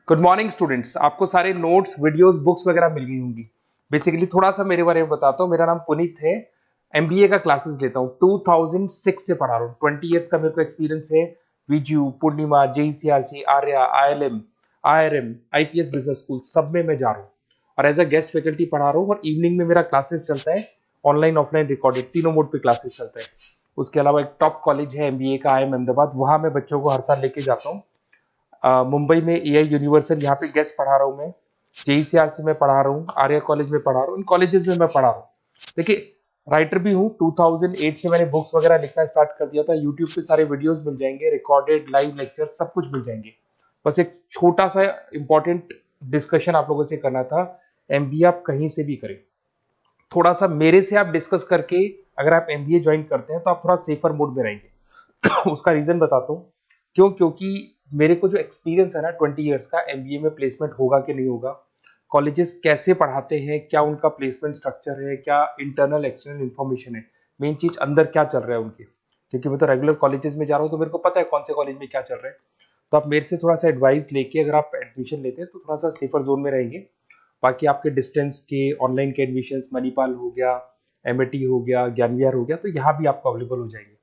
Good morning students. आपको सारे notes, videos, books वगैरह मिल गई होंगी। बेसिकली थोड़ा सा मेरे बारे में बताता हूँ। मेरा नाम पुनीत है। एमबीए का क्लासेस लेता हूँ। 2006 से पढ़ा रहा हूँ। 20 इयर्स का मेरे को एक्सपीरियंस है। Viju, Poornima, JECRC, Arya, ILM, IRM, IPS business school, सब में मैं जा रहा हूँ और एज अ गेस्ट फैकल्टी पढ़ा रहा हूँ। और इवनिंग में मेरा क्लासेस चलता है, ऑनलाइन ऑफलाइन रिकॉर्डेड, तीनों मोड पे क्लासेस चलता है। उसके अलावा एक टॉप कॉलेज है एमबीए का, आईएम अहमदाबाद, वहां मैं बच्चों को हर साल लेके जाता हूँ। मुंबई में एआई यूनिवर्सल, यहाँ पे गेस्ट पढ़ा रहा हूँ मैं। जेईसीआरसी में पढ़ा रहा हूँ, आर्या कॉलेज में पढ़ा रहा हूँ। इन कॉलेजेस में मैं पढ़ा रहा हूँ। देखिए, राइटर भी हूँ। 2008 से मैंने बुक्स वगैरह लिखना स्टार्ट कर दिया था। यूट्यूब पे सारे वीडियोस मिल जाएंगे, रिकॉर्डेड लाइव लेक्चर सब कुछ मिल जाएंगे। बस एक छोटा सा इंपॉर्टेंट डिस्कशन आप लोगों से करना था। एमबीए आप कहीं से भी करें, थोड़ा सा मेरे से आप डिस्कस करके अगर आप एमबीए ज्वाइन करते हैं तो आप थोड़ा सेफर मोड में रहेंगे। उसका रीजन बताता हूँ क्यों। क्योंकि मेरे को जो एक्सपीरियंस है ना 20 इयर्स का, एमबीए में प्लेसमेंट होगा कि नहीं होगा, कॉलेजेस कैसे पढ़ाते हैं, क्या उनका प्लेसमेंट स्ट्रक्चर है, क्या इंटरनल एक्सटर्नल इन्फॉर्मेशन है, मेन चीज अंदर क्या चल रहा है उनके। क्योंकि मैं तो रेगुलर कॉलेजेस में जा रहा हूँ तो मेरे को पता है कौन से कॉलेज में क्या चल रहा है। तो आप मेरे से थोड़ा सा एडवाइस लेके अगर आप एडमिशन लेते हैं तो थोड़ा सा सेफर जोन में रहेंगे। बाकी आपके डिस्टेंस के ऑनलाइन के एडमिशन, मणिपाल हो गया, एमएटी हो गया, ज्ञान विहार हो गया, तो यहाँ भी आपको अवेलेबल हो जाएंगे।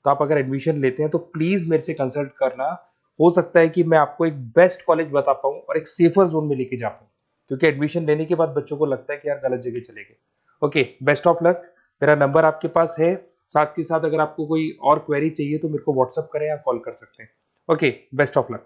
तो आप अगर एडमिशन लेते हैं तो प्लीज मेरे से कंसल्ट करना। हो सकता है कि मैं आपको एक बेस्ट कॉलेज बता पाऊं और एक सेफर जोन में लेके जा पाऊं। क्योंकि एडमिशन लेने के बाद बच्चों को लगता है कि यार गलत जगह चले गए। Okay, best of luck. मेरा नंबर आपके पास है। साथ के साथ अगर आपको कोई और क्वेरी चाहिए तो मेरे को व्हाट्सअप करें या कॉल कर सकते हैं। Okay, best of luck.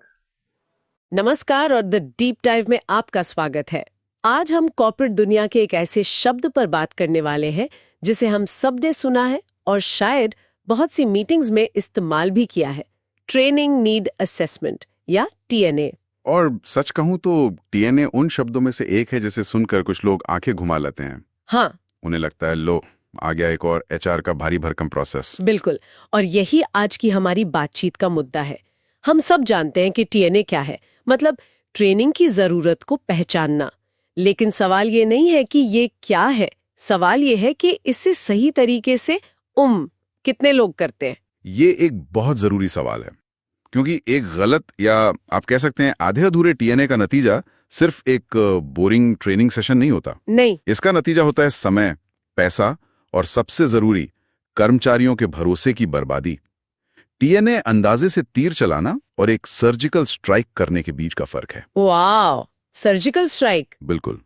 नमस्कार और द डीप डाइव में आपका स्वागत है। आज हम कॉर्पोरेट दुनिया के एक ऐसे शब्द पर बात करने वाले हैं जिसे हम सब ने सुना है और शायद बहुत सी मीटिंग्स में इस्तेमाल भी किया है। ट्रेनिंग नीड असेसमेंट या टीएनए। और सच कहूं तो टीएनए उन शब्दों में से एक है जिसे सुनकर कुछ लोग आंखें घुमा लेते हैं। हाँ, उन्हें लगता है लो आ गया एक और एचआर का भारी भरकम प्रोसेस। बिल्कुल। और यही आज की हमारी बातचीत का मुद्दा है। हम सब जानते हैं कि टीएनए क्या है, मतलब ट्रेनिंग की जरूरत को पहचानना। लेकिन सवाल ये नहीं है कि ये क्या है, सवाल ये है कि इससे सही तरीके से कितने लोग करते हैं। ये एक बहुत जरूरी सवाल है, क्योंकि एक गलत या आप कह सकते हैं आधे अधूरे टीएनए का नतीजा सिर्फ एक बोरिंग ट्रेनिंग सेशन नहीं होता। नहीं, इसका नतीजा होता है समय, पैसा और सबसे जरूरी कर्मचारियों के भरोसे की बर्बादी। टीएनए अंदाजे से तीर चलाना और एक सर्जिकल स्ट्राइक करने के बीच का फर्क है। वाह, सर्जिकल स्ट्राइक। बिल्कुल।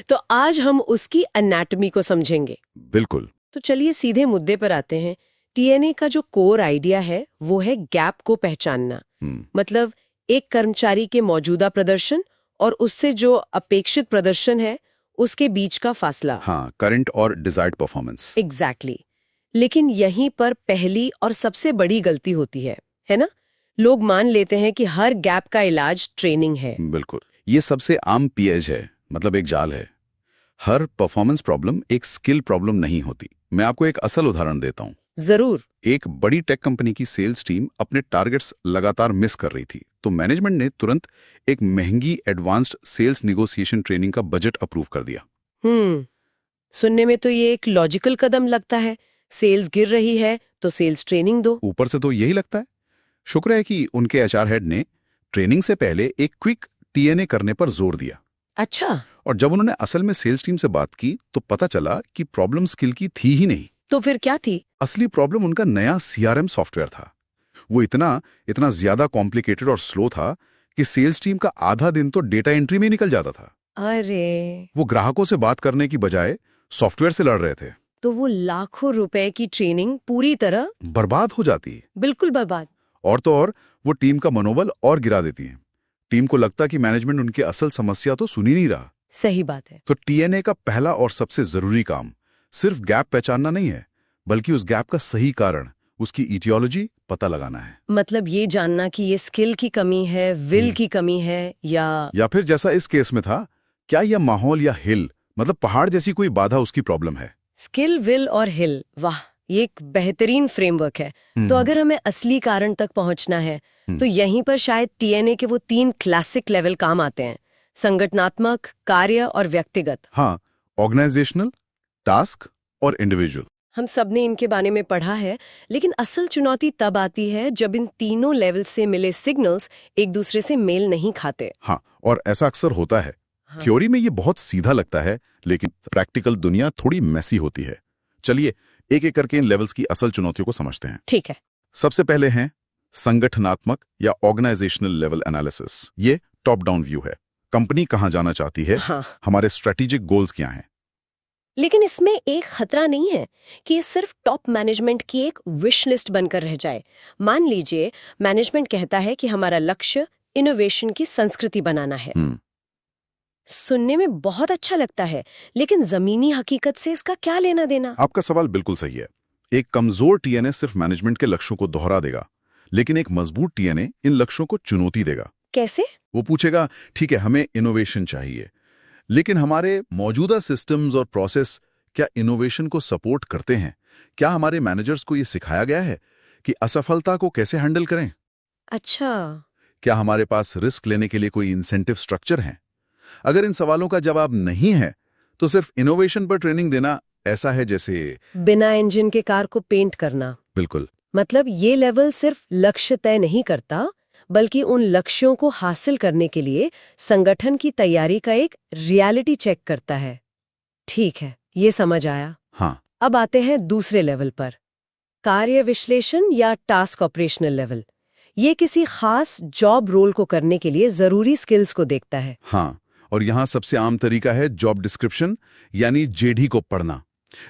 तो आज हम उसकी एनाटॉमी को समझेंगे। बिल्कुल। तो चलिए सीधे मुद्दे पर आते हैं। टीएनए का जो कोर आइडिया है वो है गैप को पहचानना। मतलब एक कर्मचारी के मौजूदा प्रदर्शन और उससे जो अपेक्षित प्रदर्शन है उसके बीच का फासला। हाँ, करंट और डिजायर्ड परफॉर्मेंस। एग्जैक्टली। लेकिन यहीं पर पहली और सबसे बड़ी गलती होती है ना? लोग मान लेते हैं कि हर गैप का इलाज ट्रेनिंग है। बिल्कुल, ये सबसे आम पीएच है, मतलब एक जाल है। हर परफॉर्मेंस प्रॉब्लम एक स्किल प्रॉब्लम नहीं होती। मैं आपको एक असल उदाहरण देता हूँ। जरूर। एक बड़ी टेक कंपनी की सेल्स टीम अपने टारगेट्स लगातार मिस कर रही थी, तो मैनेजमेंट ने तुरंत एक महंगी एडवांस्ड सेल्स निगोशिएशन ट्रेनिंग का बजट अप्रूव कर दिया। सुनने में तो ये एक लॉजिकल कदम लगता है। सेल्स गिर रही है तो सेल्स ट्रेनिंग दो। ऊपर से तो यही लगता है। शुक्र है कि उनके एचआर हेड ने ट्रेनिंग से पहले एक क्विक टीएनए करने पर जोर दिया। अच्छा। और जब उन्होंने असल में सेल्स टीम से बात की तो पता चला कि प्रॉब्लम स्किल की थी ही नहीं। तो फिर क्या थी? असली प्रॉब्लम उनका नया सीआरएम सॉफ्टवेयर था। वो इतना इतना ज्यादा कॉम्प्लिकेटेड और स्लो था कि सेल्स टीम का आधा दिन तो डेटा एंट्री में निकल जाता था। अरे, वो ग्राहकों से बात करने की बजाय सॉफ्टवेयर से लड़ रहे थे। तो वो लाखों रुपए की ट्रेनिंग पूरी तरह बर्बाद हो जाती। बिल्कुल बर्बाद। और तो और वो टीम का मनोबल और गिरा देती है। टीम को लगता कि मैनेजमेंट उनकी असल समस्या तो सुन ही नहीं रहा। सही बात है। तो टीएनए का पहला और सबसे जरूरी काम सिर्फ गैप पहचानना नहीं है, बल्कि उस गैप का सही कारण, उसकी इटियोलॉजी पता लगाना है। मतलब ये जानना कि ये स्किल की कमी है, विल की कमी है, या फिर जैसा इस केस में था, क्या यह माहौल या हिल, मतलब पहाड़ जैसी कोई बाधा उसकी प्रॉब्लम है। स्किल, विल और हिल। वाह, ये एक बेहतरीन फ्रेमवर्क है। तो अगर हमें असली कारण तक पहुंचना है तो यहीं पर शायद टीएनए के वो 3 क्लासिक लेवल काम आते हैं: संगठनात्मक, कार्य और व्यक्तिगत। हाँ, ऑर्गेनाइजेशनल, टास्क और इंडिविजुअल। हम सब ने इनके बारे में पढ़ा है, लेकिन असल चुनौती तब आती है जब इन तीनों लेवल से मिले सिग्नल्स एक दूसरे से मेल नहीं खाते। हाँ, और ऐसा अक्सर होता है। हाँ। थ्योरी में ये बहुत सीधा लगता है, लेकिन प्रैक्टिकल दुनिया थोड़ी मैसी होती है। चलिए एक एक करके इन लेवल्स की असल चुनौतियों को समझते हैं। ठीक है। सबसे पहले हैं संगठनात्मक या ऑर्गेनाइजेशनल लेवल एनालिसिस। ये टॉप डाउन व्यू है। कंपनी कहां जाना चाहती है, हाँ। हमारे स्ट्रेटेजिक गोल्स क्या हैं। लेकिन इसमें एक खतरा नहीं है कि ये सिर्फ टॉप मैनेजमेंट की एक विश लिस्ट बनकर रह जाए। मान लीजिए मैनेजमेंट कहता है कि हमारा लक्ष्य इनोवेशन की संस्कृति बनाना है। सुनने में बहुत अच्छा लगता है, लेकिन जमीनी हकीकत से इसका क्या लेना देना? आपका सवाल बिल्कुल सही है। एक कमजोर टीएनए सिर्फ मैनेजमेंट के लक्ष्यों को दोहरा देगा, लेकिन एक मजबूत टीएनए इन लक्ष्यों को चुनौती देगा। कैसे? वो पूछेगा, ठीक है हमें इनोवेशन चाहिए, लेकिन हमारे मौजूदा सिस्टम्स और प्रोसेस क्या इनोवेशन को सपोर्ट करते हैं? क्या हमारे मैनेजर्स को ये सिखाया गया है कि असफलता को कैसे हैंडल करें? अच्छा। क्या हमारे पास रिस्क लेने के लिए कोई इंसेंटिव स्ट्रक्चर है? अगर इन सवालों का जवाब नहीं है, तो सिर्फ इनोवेशन पर ट्रेनिंग देना ऐसा है जैसे बिना इंजन के कार को पेंट करना। बिल्कुल। मतलब ये लेवल सिर्फ लक्ष्य तय नहीं करता, बल्कि उन लक्ष्यों को हासिल करने के लिए संगठन की तैयारी का एक रियलिटी चेक करता है। ठीक है, ये समझ आया। हाँ, अब आते हैं दूसरे लेवल पर, कार्य विश्लेषण या टास्क ऑपरेशनल लेवल। ये किसी खास जॉब रोल को करने के लिए जरूरी स्किल्स को देखता है। हाँ, और यहां सबसे आम तरीका है जॉब डिस्क्रिप्शन यानी जेडी को पढ़ना।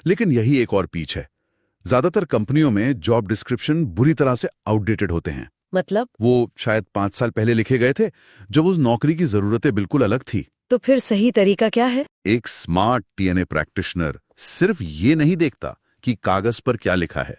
लेकिन यही एक और पीछ है। ज्यादातर कंपनियों में जॉब डिस्क्रिप्शन बुरी तरह से आउटडेटेड होते हैं। मतलब? वो शायद 5 साल पहले लिखे गए थे, जब उस नौकरी की जरूरतें बिल्कुल अलग थी। तो फिर सही तरीका क्या है? एक स्मार्ट टीएनए प्रैक्टिशनर सिर्फ ये नहीं देखता कि कागज पर क्या लिखा है,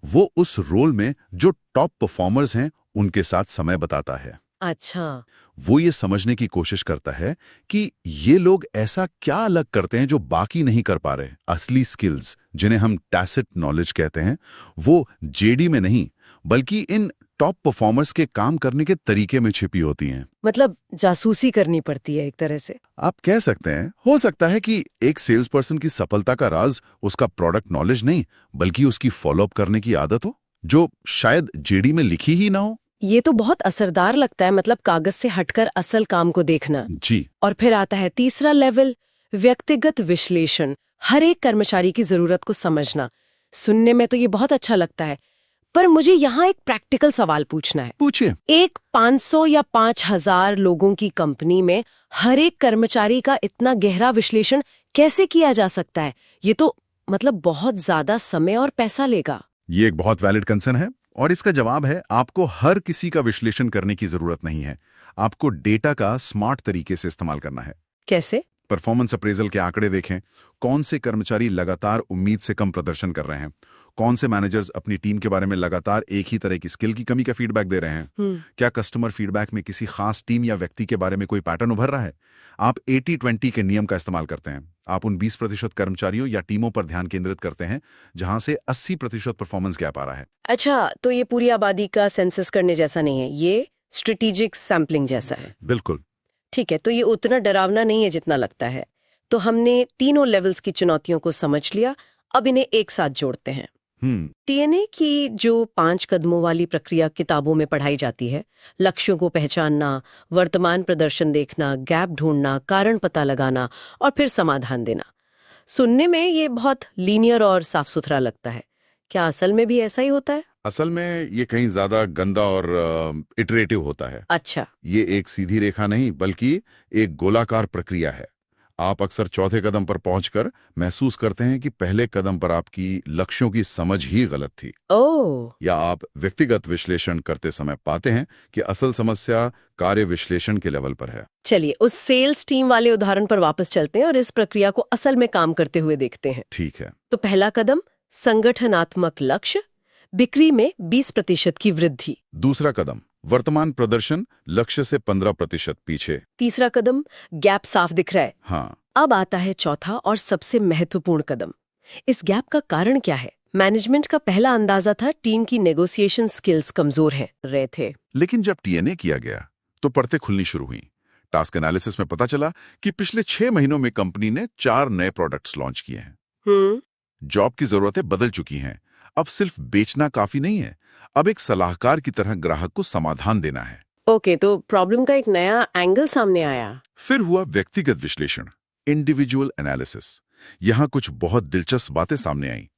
वो उस रोल में जो टॉप परफॉर्मर्स हैं उनके साथ समय बताता है। अच्छा। वो ये समझने की कोशिश करता है कि ये लोग ऐसा क्या अलग करते हैं जो बाकी नहीं कर पा रहे। असली स्किल्स, जिन्हें हम टैसिट नॉलेज कहते हैं, वो जेडी में नहीं बल्कि इन टॉप परफॉर्मर्स के काम करने के तरीके में छिपी होती हैं। मतलब जासूसी करनी पड़ती है एक तरह से। आप कह सकते हैं। हो सकता है कि एक सेल्स पर्सन की सफलता का राज उसका प्रोडक्ट नॉलेज नहीं, बल्कि उसकी फॉलोअप करने की आदत हो, जो शायद जेडी में लिखी ही ना हो। ये तो बहुत असरदार लगता है, मतलब कागज से हटकर असल काम को देखना। जी। और फिर आता है तीसरा लेवल, व्यक्तिगत विश्लेषण। हर एक कर्मचारी की जरूरत को समझना। सुनने में तो ये बहुत अच्छा लगता है, पर मुझे यहाँ एक प्रैक्टिकल सवाल पूछना है। पूछिए। एक 500 या 5000 लोगों की कंपनी में हर एक कर्मचारी का इतना गहरा विश्लेषण कैसे किया जा सकता है? ये तो मतलब बहुत ज्यादा समय और पैसा लेगा। ये एक बहुत वैलिड कंसर्न है, और इसका जवाब है आपको हर किसी का विश्लेषण करने की जरूरत नहीं है। आपको डेटा का स्मार्ट तरीके से इस्तेमाल करना है। कैसे? परफॉर्मेंस अप्रेजल के आंकड़े देखें। कौन से कर्मचारी लगातार उम्मीद से कम प्रदर्शन कर रहे हैं? कौन से मैनेजर्स अपनी टीम के बारे में लगातार एक ही तरह की स्किल की कमी का फीडबैक दे रहे हैं? क्या कस्टमर फीडबैक में किसी खास टीम या व्यक्ति के बारे में कोई पैटर्न उभर रहा है? आप 80-20 के नियम का इस्तेमाल करते हैं। आप उन 20% कर्मचारियों या टीमों पर ध्यान केंद्रित करते हैं जहां से 80% परफॉर्मेंस गैप आ रहा है। अच्छा, तो ये पूरी आबादी का सेंसस करने जैसा नहीं है, ये स्ट्रेटेजिक सैम्पलिंग जैसा है। बिल्कुल। ठीक है, तो ये उतना डरावना नहीं है जितना लगता है। तो हमने तीनों लेवल्स की चुनौतियों को समझ लिया, अब इन्हें एक साथ जोड़ते हैं। टीएनए की जो 5 कदमों वाली प्रक्रिया किताबों में पढ़ाई जाती है, लक्ष्यों को पहचानना, वर्तमान प्रदर्शन देखना, गैप ढूंढना, कारण पता लगाना और फिर समाधान देना। सुनने में ये बहुत लीनियर और साफ सुथरा लगता है। क्या असल में भी ऐसा ही होता है? असल में ये कहीं ज्यादा गंदा और इटरेटिव होता है। अच्छा। ये एक सीधी रेखा नहीं बल्कि एक गोलाकार प्रक्रिया है। आप अक्सर चौथे कदम पर पहुंचकर महसूस करते हैं कि पहले कदम पर आपकी लक्ष्यों की समझ ही गलत थी। ओह। या आप व्यक्तिगत विश्लेषण करते समय पाते हैं कि असल समस्या कार्य विश्लेषण के लेवल पर है। चलिए उस सेल्स टीम वाले उदाहरण पर वापस चलते हैं और इस प्रक्रिया को असल में काम करते हुए देखते हैं। ठीक है। तो पहला कदम, संगठनात्मक लक्ष्य, बिक्री में 20% की वृद्धि। दूसरा कदम, वर्तमान प्रदर्शन लक्ष्य से 15% पीछे। तीसरा कदम, गैप साफ दिख रहा है। हाँ। अब आता है चौथा और सबसे महत्वपूर्ण कदम। इस गैप का कारण क्या है? मैनेजमेंट का पहला अंदाजा था टीम की नेगोशिएशन स्किल्स कमजोर हैं रहे थे। लेकिन जब टीएनए किया गया तो परतें खुलनी शुरू हुई। टास्क एनालिसिस में पता चला कि पिछले 6 महीनों में कंपनी ने 4 नए प्रोडक्ट्स लॉन्च किए हैं। जॉब की जरूरतें बदल चुकी हैं। अब सिर्फ बेचना काफी नहीं है, अब एक सलाहकार की तरह ग्राहक को समाधान देना है। ओके, तो प्रॉब्लम का एक नया एंगल सामने आया। फिर हुआ व्यक्तिगत विश्लेषण, इंडिविजुअल एनालिसिस। यहां कुछ बहुत दिलचस्प बातें सामने आई।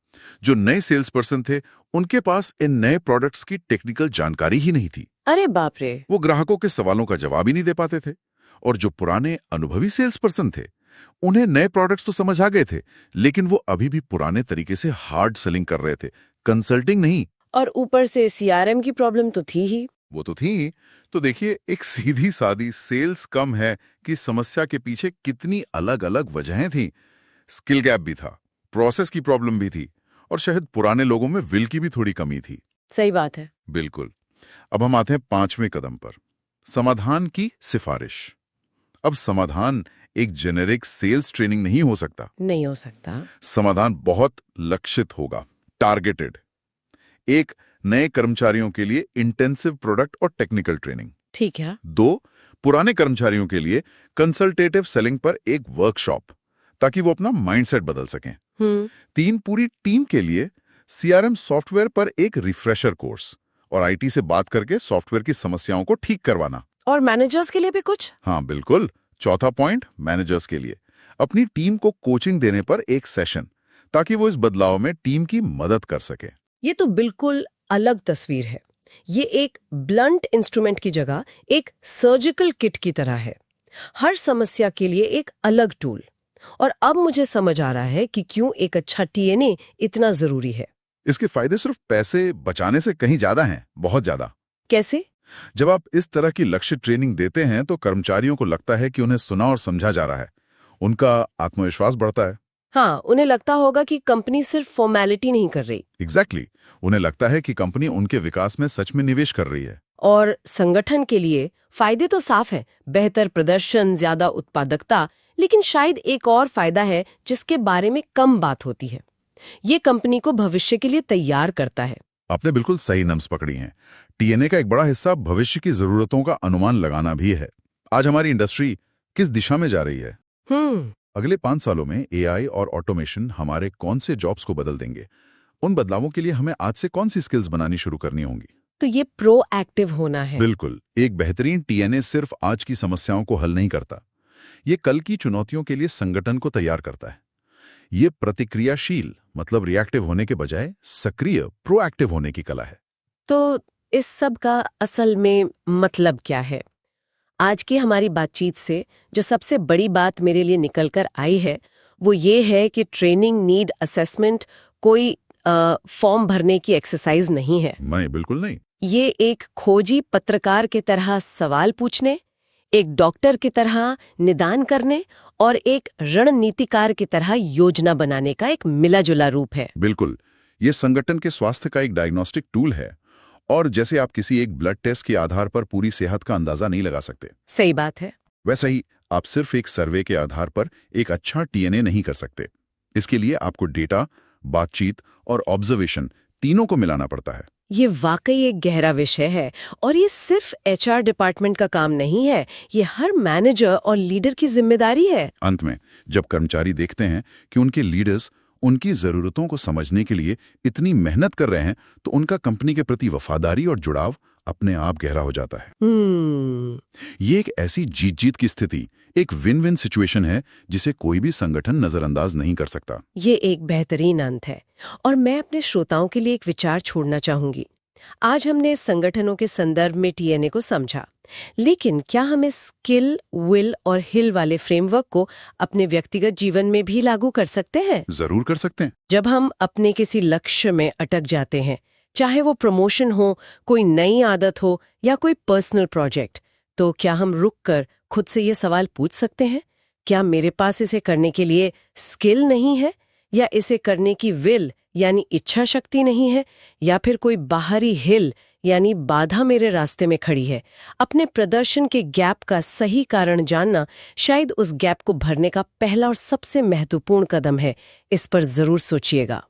जो नए सेल्स पर्सन थे, उनके पास इन नए प्रोडक्ट्स की टेक्निकल जानकारी ही नहीं थी। अरे बाप रे। वो ग्राहकों के सवालों का जवाब ही नहीं दे पाते थे। और जो पुराने अनुभवी सेल्स पर्सन थे, उन्हें नए प्रोडक्ट्स तो समझ आ गए थे, लेकिन वो अभी भी पुराने तरीके से हार्ड सेलिंग कर रहे थे, कंसल्टिंग नहीं। और ऊपर से सीआरएम की प्रॉब्लम तो थी ही। वो तो थी। तो देखिए, एक सीधी सादी सेल्स कम है कि समस्या के पीछे कितनी अलग अलग वजहें थी। स्किल गैप भी था, प्रोसेस की प्रॉब्लम भी थी, और शायद पुराने लोगों में विल की भी थोड़ी कमी थी। सही बात है। बिल्कुल। अब हम आते हैं 5वें कदम पर, समाधान की सिफारिश। अब समाधान एक जेनेरिक सेल्स ट्रेनिंग नहीं हो सकता। नहीं हो सकता। समाधान बहुत लक्षित होगा, टारगेटेड। एक, नए कर्मचारियों के लिए इंटेंसिव प्रोडक्ट और टेक्निकल ट्रेनिंग। ठीक है। 2, पुराने कर्मचारियों के लिए कंसल्टेटिव सेलिंग पर एक वर्कशॉप, ताकि वो अपना माइंडसेट बदल सकें। 3, पूरी टीम के लिए सीआरएम सॉफ्टवेयर पर एक रिफ्रेशर कोर्स, और आईटी से बात करके सॉफ्टवेयर की समस्याओं को ठीक करवाना। और मैनेजर्स के लिए भी कुछ? हाँ बिल्कुल। चौथा पॉइंट, मैनेजर्स के लिए अपनी टीम को कोचिंग देने पर एक सेशन, ताकि वो इस बदलाव में टीम की मदद कर सके। ये तो बिल्कुल अलग तस्वीर है। ये एक ब्लंट इंस्ट्रूमेंट की जगह एक सर्जिकल किट की तरह है, हर समस्या के लिए एक अलग टूल। और अब मुझे समझ आ रहा है कि क्यों एक अच्छा टीएनए इतना जरूरी है। इसके फायदे सिर्फ पैसे बचाने से कहीं ज्यादा हैं, बहुत ज्यादा। कैसे? जब आप इस तरह की लक्ष्य ट्रेनिंग देते हैं तो कर्मचारियों को लगता है कि उन्हें सुना और समझा जा रहा है। उनका आत्मविश्वास बढ़ता है। हाँ, उन्हें लगता होगा कि कंपनी सिर्फ फॉर्मेलिटी नहीं कर रही। एग्जैक्टली। उन्हें लगता है कि कंपनी उनके विकास में सच में निवेश कर रही है। और संगठन के लिए फायदे तो साफ है, बेहतर प्रदर्शन, ज्यादा उत्पादकता। लेकिन शायद एक और फायदा है जिसके बारे में कम बात होती है। ये कंपनी को भविष्य के लिए तैयार करता है। आपने बिल्कुल सही नब्ज पकड़ी हैं। टीएनए का एक बड़ा हिस्सा भविष्य की जरूरतों का अनुमान लगाना भी है। आज हमारी इंडस्ट्री किस दिशा में जा रही है? अगले 5 सालों में एआई और ऑटोमेशन हमारे कौन से जॉब्स को बदल देंगे? उन बदलावों के लिए हमें आज से कौन सी स्किल्स बनानी शुरू करनी होंगी? तो ये प्रोएक्टिव होना है। बिल्कुल। एक बेहतरीन टीएनए सिर्फ आज की समस्याओं को हल नहीं करता, ये कल की चुनौतियों के लिए संगठन को तैयार करता है। ये प्रतिक्रियाशील, मतलब रिएक्टिव होने के बजाय सक्रिय, प्रोएक्टिव होने की कला है। तो इस सब का असल में मतलब क्या है? आज की हमारी बातचीत से जो सबसे बड़ी बात मेरे लिए निकल कर आई है वो ये है कि ट्रेनिंग नीड असेसमेंट कोई फॉर्म भरने की एक्सरसाइज नहीं है। नहीं, बिल्कुल नहीं। ये एक खोजी पत्रकार के तरह सवाल पूछने, एक डॉक्टर की तरह निदान करने और एक रणनीतिकार की तरह योजना बनाने का एक मिला-जुला रूप है। बिल्कुल। ये संगठन के स्वास्थ्य का एक डायग्नोस्टिक टूल है, और जैसे आप किसी एक ब्लड टेस्ट के आधार पर पूरी सेहत का अंदाजा नहीं लगा सकते, सही बात है, वैसे ही आप सिर्फ एक सर्वे के आधार पर एक अच्छा टीएनए नहीं कर सकते। इसके लिए आपको डेटा, बातचीत और ऑब्जर्वेशन तीनों को मिलाना पड़ता है। ये वाकई एक गहरा विषय है और ये सिर्फ एचआर डिपार्टमेंट का काम नहीं है, ये हर मैनेजर और लीडर की जिम्मेदारी है। अंत में जब कर्मचारी देखते हैं कि उनके लीडर्स उनकी जरूरतों को समझने के लिए इतनी मेहनत कर रहे हैं, तो उनका कंपनी के प्रति वफादारी और जुड़ाव अपने आप गहरा हो जाता है। ये एक ऐसी जीत जीत की स्थिति, एक विन विन सिचुएशन है जिसे कोई भी संगठन नजरअंदाज नहीं कर सकता। ये एक बेहतरीन अंत है और मैं अपने श्रोताओं के लिए एक विचार छोड़ना चाहूंगी। आज हमने संगठनों के संदर्भ में टीएनए को समझा, लेकिन क्या हम इस स्किल, विल और हिल वाले फ्रेमवर्क को अपने व्यक्तिगत जीवन में भी लागू कर सकते हैं? जरूर कर सकते हैं। जब हम अपने किसी लक्ष्य में अटक जाते हैं, चाहे वो प्रमोशन हो, कोई नई आदत हो या कोई पर्सनल प्रोजेक्ट, तो क्या हम रुककर खुद से ये सवाल पूछ सकते हैं, क्या मेरे पास इसे करने के लिए स्किल नहीं है, या इसे करने की विल यानी इच्छा शक्ति नहीं है, या फिर कोई बाहरी हिल यानी बाधा मेरे रास्ते में खड़ी है? अपने प्रदर्शन के गैप का सही कारण जानना शायद उस गैप को भरने का पहला और सबसे महत्वपूर्ण कदम है। इस पर जरूर सोचिएगा।